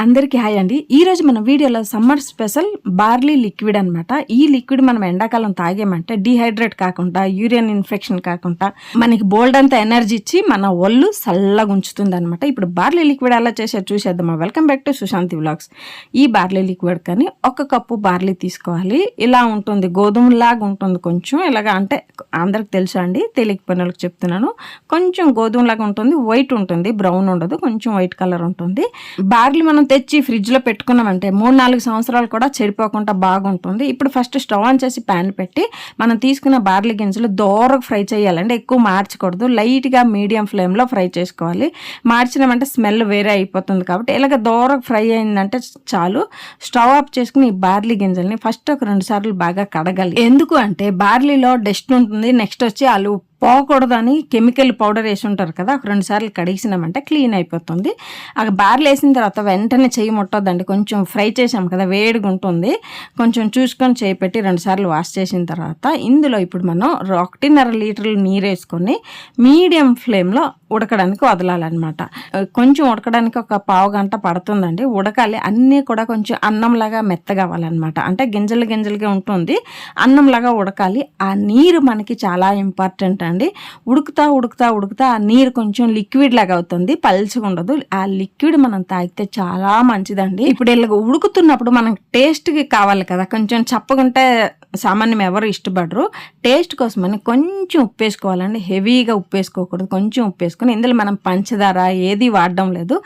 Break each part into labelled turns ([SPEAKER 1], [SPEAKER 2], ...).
[SPEAKER 1] అందరికీ హాయ్ అండి. ఈరోజు మన వీడియోలో సమ్మర్ స్పెషల్ బార్లీ లిక్విడ్ అనమాట. ఈ లిక్విడ్ మనం ఎండాకాలం తాగామంటే డీహైడ్రేట్ కాకుండా, యూరిన్ ఇన్ఫెక్షన్ కాకుండా మనకి బోల్డ్ అంత ఎనర్జీ ఇచ్చి మన ఒళ్ళు చల్లగా ఉంచుతుంది అనమాట. ఇప్పుడు బార్లీ లిక్విడ్ ఎలా చేసేది చూసేద్దామా. Welcome back to Sushanti vlogs. ఈ బార్లీ లిక్విడ్ కానీ 1 కప్పు బార్లీ తీసుకోవాలి. ఇలా ఉంటుంది, గోధుమలాగా ఉంటుంది. కొంచెం ఇలాగా అంటే అందరికి తెలుసా అండి, తెలియకపోయిన వాళ్ళకి చెప్తున్నాను. కొంచెం గోధుమలాగా ఉంటుంది, వైట్ ఉంటుంది, బ్రౌన్ ఉండదు, కొంచెం వైట్ కలర్ ఉంటుంది. బార్లీ మనం తెచ్చి ఫ్రిడ్జ్లో పెట్టుకున్నామంటే 3-4 సంవత్సరాలు కూడా చెడిపోకుండా బాగుంటుంది. ఇప్పుడు ఫస్ట్ స్టవ్ ఆన్ చేసి ప్యాన్ పెట్టి మనం తీసుకున్న బార్లీ గింజలు దోరగా ఫ్రై చేయాలండి. ఎక్కువ మార్చకూడదు, లైట్గా మీడియం ఫ్లేమ్లో ఫ్రై చేసుకోవాలి. మార్చినామంటే స్మెల్ వేరే అయిపోతుంది. కాబట్టి ఇలాగ దోరగా ఫ్రై అయిందంటే చాలు. స్టవ్ ఆఫ్ చేసుకుని ఈ బార్లీ గింజల్ని ఫస్ట్ ఒక 2 సార్లు బాగా కడగాలి. ఎందుకు అంటే బార్లీలో డస్ట్ ఉంటుంది, నెక్స్ట్ వచ్చి వాళ్ళు పోకూడదని కెమికల్ పౌడర్ వేసి ఉంటారు కదా, ఒక 2 సార్లు కడిగిసినామంటే క్లీన్ అయిపోతుంది. ఆ బార్లు వేసిన తర్వాత వెంటనే చెయ్యి ముట్టొద్దండి. కొంచెం ఫ్రై చేసాం కదా, వేడిగా ఉంటుంది, కొంచెం చూసుకొని చేయి పెట్టి 2 సార్లు వాష్ చేసిన తర్వాత ఇందులో ఇప్పుడు మనం 1.5 లీటర్లు నీరు వేసుకొని మీడియం ఫ్లేమ్లో ఉడకడానికి వదలాలన్నమాట. కొంచెం ఉడకడానికి ఒక పావు గంట పడుతుందండి. ఉడకాలి, అన్నీ కూడా కొంచెం అన్నంలాగా మెత్తగా అవ్వాలన్నమాట. అంటే గింజలుగా ఉంటుంది, అన్నంలాగా ఉడకాలి. ఆ నీరు మనకి చాలా ఇంపార్టెంట్ అండి. ఉడుకుతా ఆ నీరు కొంచెం లిక్విడ్ లాగా అవుతుంది, పల్చగా ఉండదు. ఆ లిక్విడ్ మనం తాగితే చాలా మంచిదండి. ఇప్పుడు ఇలా ఉడుకుతున్నప్పుడు మనకు టేస్ట్కి కావాలి కదా, కొంచెం చప్పగుంటే సామాన్యం ఎవరు ఇష్టపడరు. టేస్ట్ కోసమని కొంచెం ఉప్పు వేసుకోవాలండి. హెవీగా ఉప్పు వేసుకోకూడదు, కొంచెం ఉప్పు వేసుకొని ఇందులో మనం పంచదార ఏది వాడడం లేదు.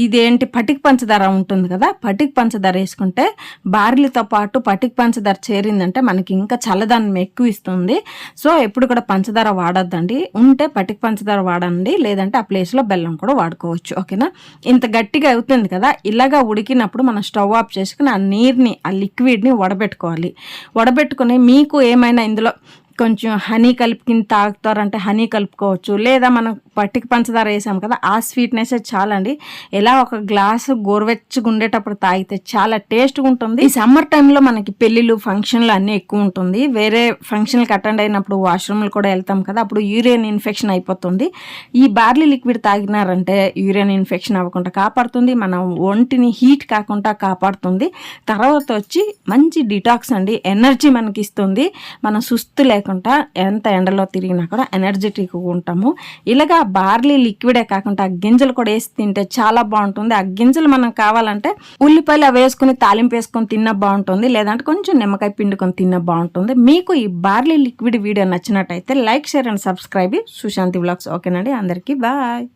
[SPEAKER 1] ఇదేంటి పటిక పంచదార ఉంటుంది కదా, పటిక పంచదార వేసుకుంటే బార్లీతో పాటు పటిక పంచదార చేరిందంటే మనకి ఇంకా చల్లదనం ఎక్కువ ఇస్తుంది. సో ఎప్పుడు కూడా పంచదార వాడొద్దండి. ఉంటే పటిక పంచదార వాడండి, లేదంటే ఆ ప్లేస్లో బెల్లం కూడా వాడుకోవచ్చు. ఓకేనా. ఇంత గట్టిగా అవుతుంది కదా, ఇలాగా ఉడికినప్పుడు మనం స్టవ్ ఆఫ్ చేసుకుని ఆ నీరుని, ఆ లిక్విడ్ని వడబెట్టుకోవాలి. వడబెట్టుకుని మీకు ఏమైనా ఇందులో కొంచెం హనీ కలిపి తాగుతారంటే హనీ కలుపుకోవచ్చు, లేదా మనం పట్టిక పంచదార వేసాం కదా, ఆ స్వీట్నెస్ చాలండి. ఎలా ఒక గ్లాసు గోరువెచ్చగా ఉండేటప్పుడు తాగితే చాలా టేస్ట్గా ఉంటుంది. ఈ సమ్మర్ టైంలో మనకి పెళ్ళిళ్ళు, ఫంక్షన్లు అన్నీ ఎక్కువ ఉంటుంది. వేరే ఫంక్షన్కి అటెండ్ అయినప్పుడు వాష్రూమ్లు కూడా వెళ్తాం కదా, అప్పుడు యూరిన్ ఇన్ఫెక్షన్ అయిపోతుంది. ఈ బార్లీ లిక్విడ్ తాగినారంటే యూరిన్ ఇన్ఫెక్షన్ అవ్వకుండా కాపాడుతుంది, మన ఒంటిని హీట్ కాకుండా కాపాడుతుంది. తర్వాత వచ్చి మంచి డిటాక్స్ అండి, ఎనర్జీ మనకి ఇస్తుంది. మనం సుస్తు లేకుండా ఎంత ఎండలో తిరిగినా కూడా ఎనర్జెటిక్గా ఉంటాము. ఇలాగా బార్లీ లిక్విడే కాకుండా ఆ గింజలు కూడా వేసి తింటే చాలా బాగుంటుంది. ఆ గింజలు మనం కావాలంటే ఉల్లిపాయలు అవి వేసుకుని తాలింపు వేసుకొని తిన్న బాగుంటుంది, లేదంటే కొంచెం నిమ్మకాయ పిండుకొని తిన్న బాగుంటుంది. మీకు ఈ బార్లీ లిక్విడ్ వీడియో నచ్చినట్టయితే like, share and subscribe Sushanti vlogs. ఓకేనండి, అందరికీ బాయ్.